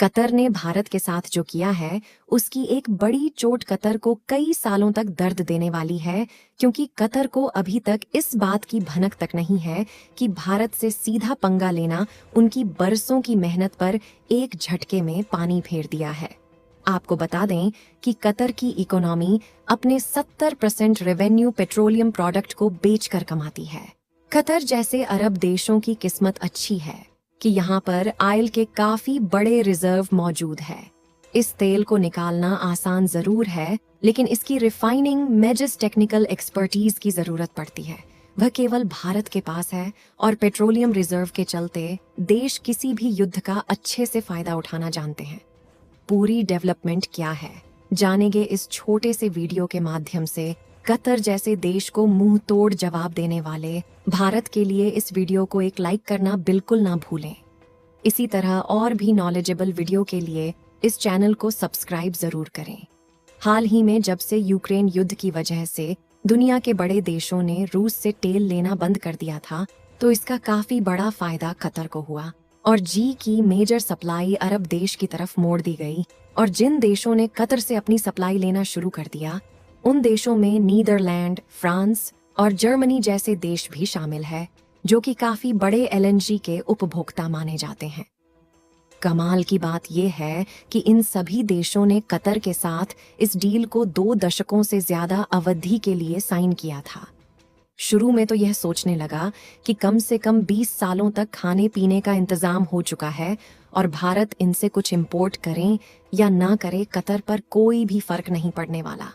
Qatar ने भारत के साथ जो किया है उसकी एक बड़ी चोट कतर को कई सालों तक दर्द देने वाली है, क्योंकि कतर को अभी तक इस बात की भनक तक नहीं है कि भारत से सीधा पंगा लेना उनकी बरसों की मेहनत पर एक झटके में पानी फेर दिया है। आपको बता दें कि कतर की इकोनॉमी अपने 70% रेवेन्यू पेट्रोलियम प्रोडक्ट को बेचकर कमाती है। कतर जैसे अरब देशों की किस्मत अच्छी है कि यहाँ पर ऑयल के काफी बड़े रिजर्व मौजूद है। इस तेल को निकालना आसान जरूर है, लेकिन इसकी रिफाइनिंग मेजर्स टेक्निकल एक्सपर्टीज की जरूरत पड़ती है। वह केवल भारत के पास है और पेट्रोलियम रिजर्व के चलते देश किसी भी युद्ध का अच्छे से फायदा उठाना जानते हैं। पूरी डेवलपमेंट क्या है जानेंगे इस छोटे से वीडियो के माध्यम से। कतर जैसे देश को मुंह तोड़ जवाब देने वाले भारत के लिए इस वीडियो को एक लाइक करना बिल्कुल ना भूलें। इसी तरह और भी नॉलेजेबल वीडियो के लिए इस चैनल को सब्सक्राइब जरूर करें। हाल ही में जब से यूक्रेन युद्ध की वजह से दुनिया के बड़े देशों ने रूस से तेल लेना बंद कर दिया था, तो इसका काफी बड़ा फायदा कतर को हुआ और जी की मेजर सप्लाई अरब देश की तरफ मोड़ दी गई। और जिन देशों ने कतर से अपनी सप्लाई लेना शुरू कर दिया, उन देशों में नीदरलैंड, फ्रांस और जर्मनी जैसे देश भी शामिल है, जो कि काफी बड़े एलएनजी के उपभोक्ता माने जाते हैं। कमाल की बात यह है कि इन सभी देशों ने कतर के साथ इस डील को 2 दशकों से ज्यादा अवधि के लिए साइन किया था। शुरू में तो यह सोचने लगा कि कम से कम 20 सालों तक खाने पीने का इंतजाम हो चुका है और भारत इनसे कुछ इंपोर्ट करें या ना करे कतर पर कोई भी फर्क नहीं पड़ने वाला।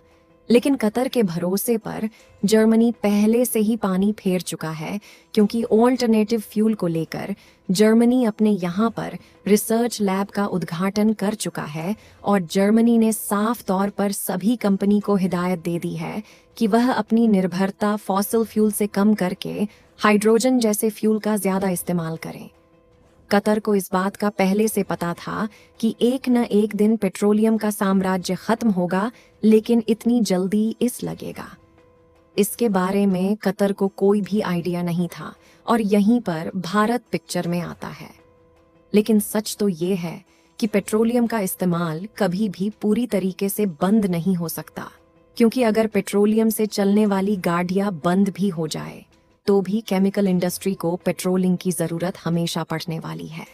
लेकिन कतर के भरोसे पर जर्मनी पहले से ही पानी फेर चुका है, क्योंकि ऑल्टरनेटिव फ्यूल को लेकर जर्मनी अपने यहाँ पर रिसर्च लैब का उद्घाटन कर चुका है और जर्मनी ने साफ तौर पर सभी कंपनी को हिदायत दे दी है कि वह अपनी निर्भरता फॉसिल फ्यूल से कम करके हाइड्रोजन जैसे फ्यूल का ज्यादा इस्तेमाल करें। कतर को इस बात का पहले से पता था कि एक न एक दिन पेट्रोलियम का साम्राज्य खत्म होगा, लेकिन इतनी जल्दी इस लगेगा, इसके बारे में कतर को कोई भी आइडिया नहीं था और यहीं पर भारत पिक्चर में आता है। लेकिन सच तो ये है कि पेट्रोलियम का इस्तेमाल कभी भी पूरी तरीके से बंद नहीं हो सकता, क्योंकि अगर पेट्रोलियम से चलने वाली गाड़ियां बंद भी हो जाए तो भी केमिकल इंडस्ट्री को पेट्रोलिंग की जरूरत हमेशा पड़ने वाली है।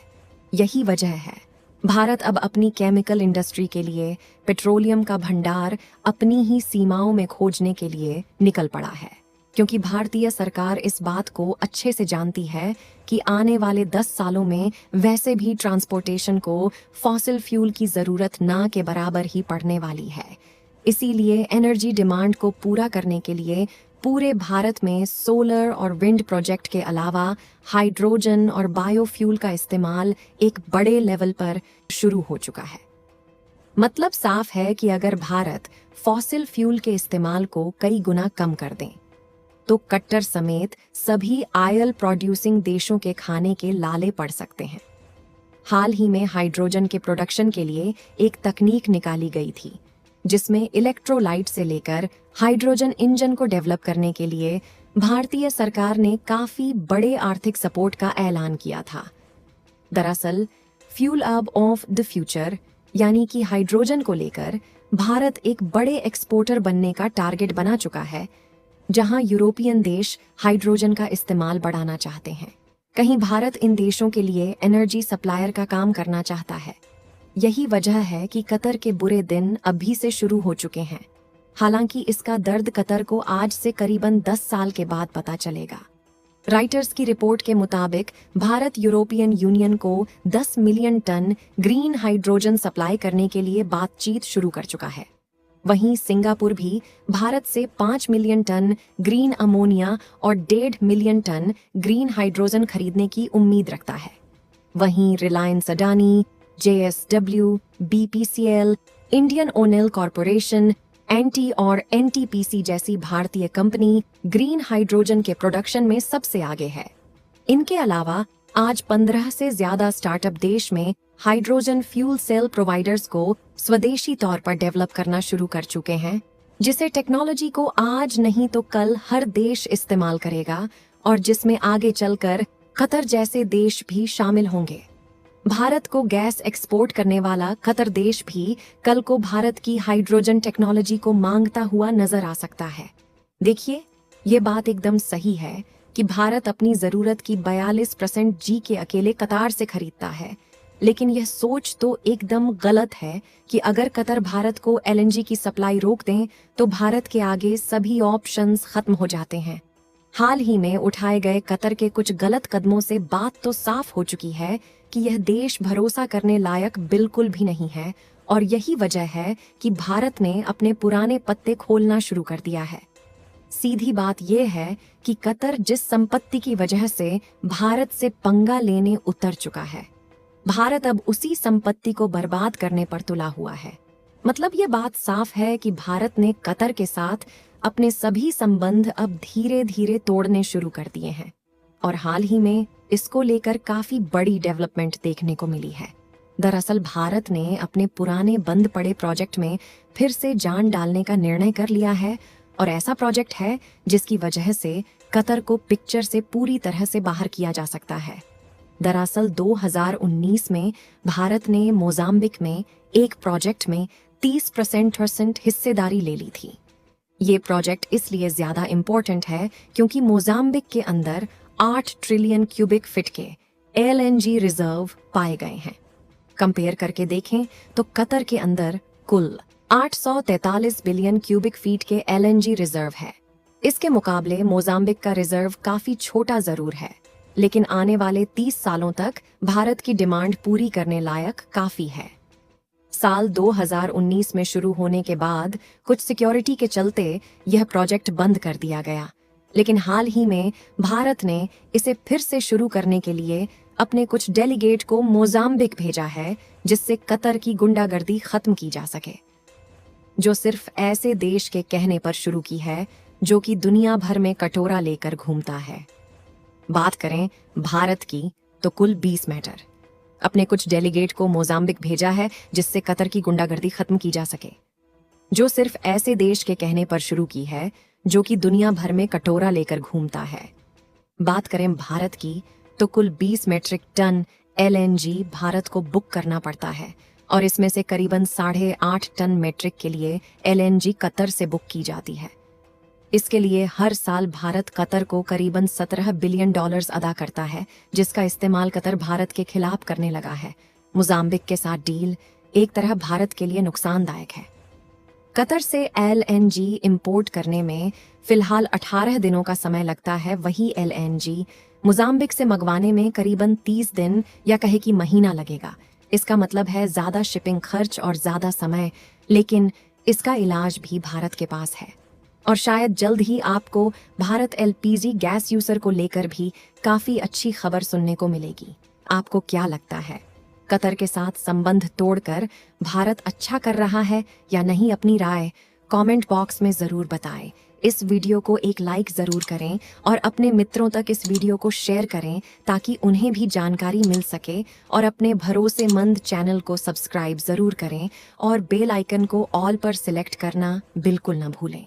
यही वजह है भारत अब अपनी केमिकल इंडस्ट्री के लिए पेट्रोलियम का भंडार अपनी ही सीमाओं में खोजने के लिए निकल पड़ा है, क्योंकि भारतीय सरकार इस बात को अच्छे से जानती है कि आने वाले 10 सालों में वैसे भी ट्रांसपोर्टेशन को फॉसिल फ्यूल की जरूरत ना के बराबर ही पड़ने वाली है। इसीलिए एनर्जी डिमांड को पूरा करने के लिए पूरे भारत में सोलर और विंड प्रोजेक्ट के अलावा हाइड्रोजन और बायोफ्यूल का इस्तेमाल एक बड़े लेवल पर शुरू हो चुका है। मतलब साफ है कि अगर भारत फॉसिल फ्यूल के इस्तेमाल को कई गुना कम कर दें, तो कतर समेत सभी ऑयल प्रोड्यूसिंग देशों के खाने के लाले पड़ सकते हैं। हाल ही में हाइड्रोजन के प्रोडक्शन के लिए एक तकनीक निकाली गई थी, जिसमें इलेक्ट्रोलाइट से लेकर हाइड्रोजन इंजन को डेवलप करने के लिए भारतीय सरकार ने काफी बड़े आर्थिक सपोर्ट का ऐलान किया था। दरअसल fuel hub of the future यानी कि हाइड्रोजन को लेकर भारत एक बड़े एक्सपोर्टर बनने का टारगेट बना चुका है, जहां यूरोपियन देश हाइड्रोजन का इस्तेमाल बढ़ाना चाहते हैं। कहीं भारत इन देशों के लिए एनर्जी सप्लायर का काम करना चाहता है। यही वजह है कि कतर के बुरे दिन अभी से शुरू हो चुके हैं। हालांकि इसका दर्द कतर को आज से करीबन 10 साल के बाद पता चलेगा। राइटर्स की रिपोर्ट के मुताबिक भारत यूरोपियन यूनियन को 10 million ton green hydrogen supply करने के लिए बातचीत शुरू कर चुका है। वहीं सिंगापुर भी भारत से 5 मिलियन टन ग्रीन अमोनिया और 1.5 मिलियन टन ग्रीन हाइड्रोजन खरीदने की उम्मीद रखता है। वहीं Reliance Adani, JSW, BPCL, Indian Oil Corporation, NT और एनटीपीसी जैसी भारतीय कंपनी ग्रीन हाइड्रोजन के प्रोडक्शन में सबसे आगे है। इनके अलावा आज 15 से ज्यादा स्टार्टअप देश में हाइड्रोजन फ्यूल सेल प्रोवाइडर्स को स्वदेशी तौर पर डेवलप करना शुरू कर चुके हैं, जिसे टेक्नोलॉजी को आज नहीं तो कल हर देश इस्तेमाल करेगा और जिसमें आगे चलकर कतर जैसे देश भी शामिल होंगे। भारत को गैस एक्सपोर्ट करने वाला कतर देश भी कल को भारत की हाइड्रोजन टेक्नोलॉजी को मांगता हुआ नजर आ सकता है। देखिए, ये बात एकदम सही है कि भारत अपनी जरूरत की 42% जी के अकेले कतार से खरीदता है, लेकिन यह सोच तो एकदम गलत है कि अगर कतर भारत को एलएनजी की सप्लाई रोक दें तो भारत के आगे सभी ऑप्शंस खत्म हो जाते हैं। हाल ही में उठाए गए कतर के कुछ गलत कदमों से बात तो साफ हो चुकी है कि यह देश भरोसा करने लायक बिल्कुल भी नहीं है, और यही वजह है कि भारत ने अपने पुराने पत्ते खोलना शुरू कर दिया है। सीधी बात यह है कि कतर जिस संपत्ति की वजह से भारत से पंगा लेने उतर चुका है, भारत अब उसी संपत्ति को बर्बाद करने पर तुला हुआ है। मतलब ये बात साफ है कि भारत ने कतर के साथ अपने सभी संबंध अब धीरे धीरे तोड़ने शुरू कर दिए हैं, और हाल ही में इसको लेकर काफी बड़ी डेवलपमेंट देखने को मिली है। दरअसल भारत ने अपने पुराने बंद पड़े प्रोजेक्ट में फिर से जान डालने का निर्णय कर लिया है, और ऐसा प्रोजेक्ट है जिसकी वजह से कतर को पिक्चर से पूरी तरह से बाहर किया जा सकता है। दरअसल 2019 में भारत ने मोजाम्बिक में एक प्रोजेक्ट में 30% हिस्सेदारी ले ली थी। ये प्रोजेक्ट इसलिए ज्यादा इम्पोर्टेंट है क्योंकि मोजाम्बिक के अंदर 8 ट्रिलियन क्यूबिक फीट के एलएनजी रिजर्व पाए गए हैं। कंपेयर करके देखें तो कतर के अंदर कुल 843 बिलियन क्यूबिक फीट के एलएनजी रिजर्व है। इसके मुकाबले मोजाम्बिक का रिजर्व काफी छोटा जरूर है, लेकिन आने वाले 30 सालों तक भारत की डिमांड पूरी करने लायक काफी है। साल 2019 में शुरू होने के बाद कुछ सिक्योरिटी के चलते यह प्रोजेक्ट बंद कर दिया गया, लेकिन हाल ही में भारत ने इसे फिर से शुरू करने के लिए अपने कुछ डेलीगेट को मोजाम्बिक भेजा है, जिससे कतर की गुंडागर्दी खत्म की जा सके, जो सिर्फ ऐसे देश के कहने पर शुरू की है जो कि दुनिया भर में कटोरा लेकर घूमता है। बात करें भारत की तो कुल 20 मैटर अपने कुछ डेलीगेट को मोजाम्बिक भेजा है, जिससे कतर की गुंडागर्दी खत्म की जा सके, जो सिर्फ ऐसे देश के कहने पर शुरू की है जो कि दुनिया भर में कटोरा लेकर घूमता है। बात करें भारत की तो कुल 20 मेट्रिक टन एलएनजी भारत को बुक करना पड़ता है, और इसमें से करीबन 8.5 टन मेट्रिक के लिए एलएनजी कतर से बुक की जाती है। इसके लिए हर साल भारत कतर को करीबन $17 बिलियन अदा करता है, जिसका इस्तेमाल कतर भारत के खिलाफ करने लगा है। मोजाम्बिक के साथ डील एक तरह भारत के लिए नुकसानदायक है। कतर से एलएनजी इंपोर्ट करने में फिलहाल 18 दिनों का समय लगता है, वही एलएनजी मोजाम्बिक से मंगवाने में करीबन 30 दिन या कहे कि महीना लगेगा। इसका मतलब है ज्यादा शिपिंग खर्च और ज्यादा समय, लेकिन इसका इलाज भी भारत के पास है, और शायद जल्द ही आपको भारत एलपीजी गैस यूजर को लेकर भी काफी अच्छी खबर सुनने को मिलेगी। आपको क्या लगता है, कतर के साथ संबंध तोड़कर भारत अच्छा कर रहा है या नहीं? अपनी राय कमेंट बॉक्स में जरूर बताएं। इस वीडियो को एक लाइक जरूर करें और अपने मित्रों तक इस वीडियो को शेयर करें ताकि उन्हें भी जानकारी मिल सके, और अपने भरोसेमंद चैनल को सब्सक्राइब जरूर करें और बेल आइकन को ऑल पर सिलेक्ट करना बिल्कुल न भूलें।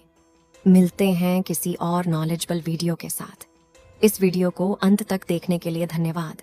मिलते हैं किसी और नॉलेजेबल वीडियो के साथ। इस वीडियो को अंत तक देखने के लिए धन्यवाद।